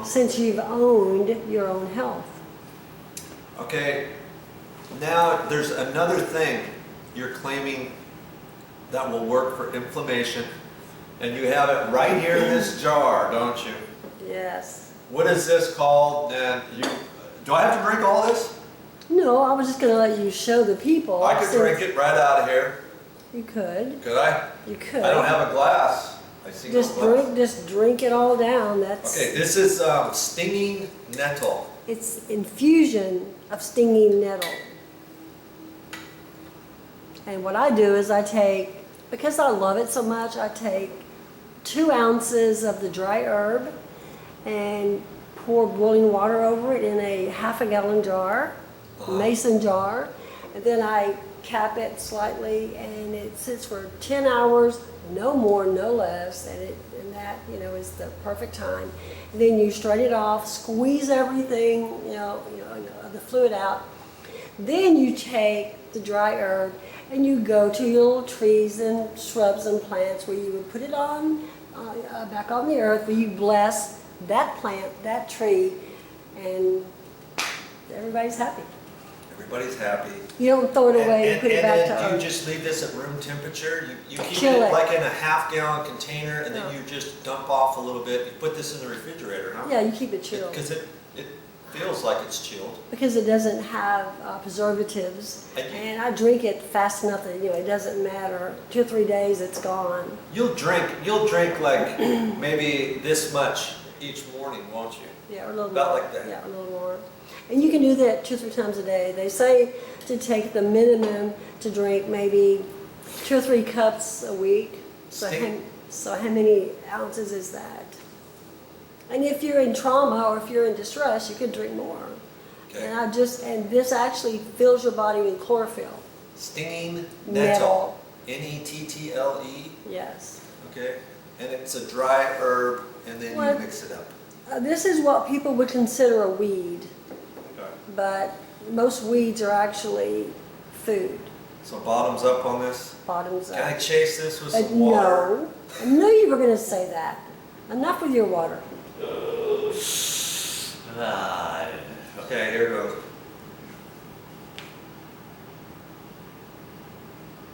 since you've owned your own health. Okay, now there's another thing you're claiming that will work for inflammation, and you have it right here in this jar, don't you? Yes. What is this called? And do I have to drink all this? No, I was just going to let you show the people. I could drink it right out of here. You could. Could I? You could. I don't have a glass. I see no glass. Just drink it all down. That's. Okay, this is stinging nettle. It's infusion of stinging nettle. And what I do is I take, because I love it so much, I take 2 ounces of the dry herb and pour boiling water over it in a half-a-gallon jar, mason jar, and then I cap it slightly, and it sits for 10 hours, no more, no less, and that, you know, is the perfect time. And then you strain it off, squeeze everything, the fluid out. Then you take the dry herb and you go to your little trees and shrubs and plants where you would put it on, back on the earth, where you bless that plant, that tree, and everybody's happy. Everybody's happy. You don't throw it away and put it back to And then earth. you just leave this at room temperature? You keep Chill it it. like in a half-gallon container, and then you just dump off a little bit. You put this in the refrigerator, huh? Yeah, you keep it chilled. Because it feels like it's chilled. Because it doesn't have preservatives. And I drink it fast enough that, it doesn't matter. 2 or 3 days, it's gone. You'll drink like maybe this much each morning, won't you? Yeah, or a little About more. like that. Yeah, a little more. And you can do that 2 or 3 times a day. They say to take the minimum to drink maybe 2 or 3 cups a week. So how many ounces is that? And if you're in trauma or if you're in distress, you could drink more. Okay. And this actually fills your body with chlorophyll. Stinging nettle. Nettle. Yes. Okay. And it's a dry herb, and then you mix it up. This is what people would consider a weed. Okay. But most weeds are actually food. So bottoms up on this? Bottoms up. Can I chase this with some water? No. I knew you were going to say that. Enough with your water. Okay, here goes.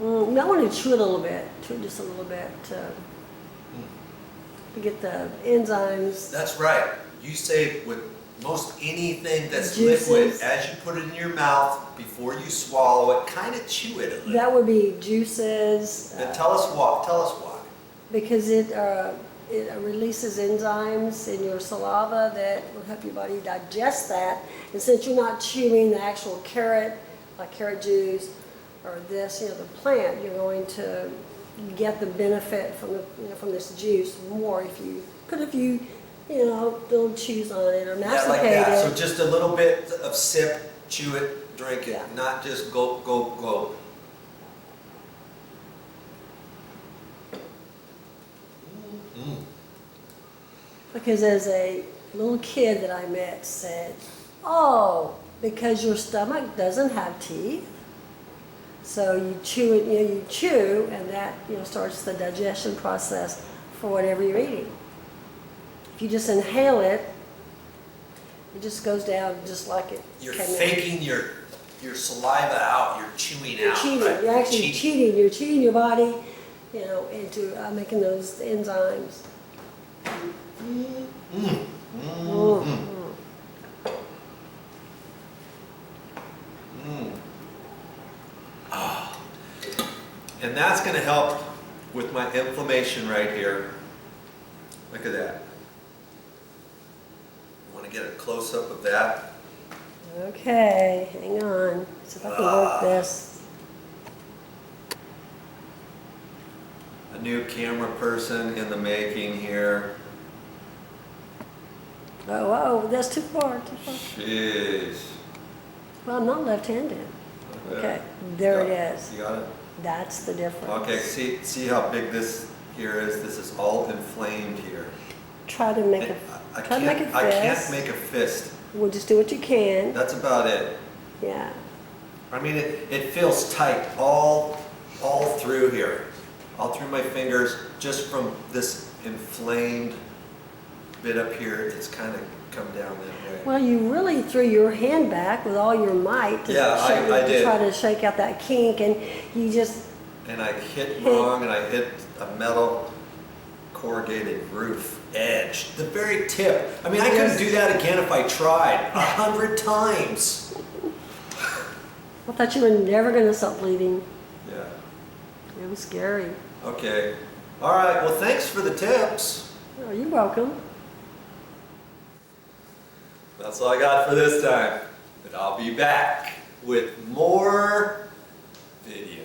You might want to chew it a little bit. Chew it just a little bit to get the enzymes. That's right. You say with most anything that's Juices. liquid, as you put it in your mouth, before you swallow it, kind of chew it a little. That would be juices. Then tell us why. Tell us why. Because it releases enzymes in your saliva that will help your body digest that. And since you're not chewing the actual carrot, like carrot juice, or this, the plant, you're going to get the benefit from from this juice more if you put a few, little chews on it or masticate like that. it. So just a little bit of sip, chew it, drink it, not just gulp, gulp, gulp. Because as a little kid that I met said, oh, because your stomach doesn't have teeth, so you chew it, you chew, and that, starts the digestion process for whatever you're eating. If you just inhale it, it just goes down just like it You're came faking your saliva out, you're chewing You're out. cheating. Right? You're actually cheating. You're cheating your body, into making those enzymes. And that's going to help with my inflammation right here. Look at that. I want to get a close-up of that. Okay, hang on. See if I can work this. A new camera person in the making here. Oh, that's too far, too far. Jeez. Well, I'm not left-handed. Okay, there it is. You got it? That's the difference. Okay, see how big this here is? This is all inflamed here. Try to make a I try to make a can't, fist. I can't make a fist. We'll just do what you can. That's about it. Yeah. I mean, it feels tight all through here, all through my fingers, just from this inflamed bit up here, it's kind of come down that way. Well, you really threw your hand back with all your might to, Yeah, I did. try to shake out that kink, and you just... And I hit wrong, and I hit a metal corrugated roof edge, the very tip. I mean, I couldn't do that again if I tried 100 times. I thought you were never going to stop bleeding. Yeah. It was scary. Okay. All right. Well, thanks for the tips. Oh, you're welcome. That's all I got for this time. But I'll be back with more videos.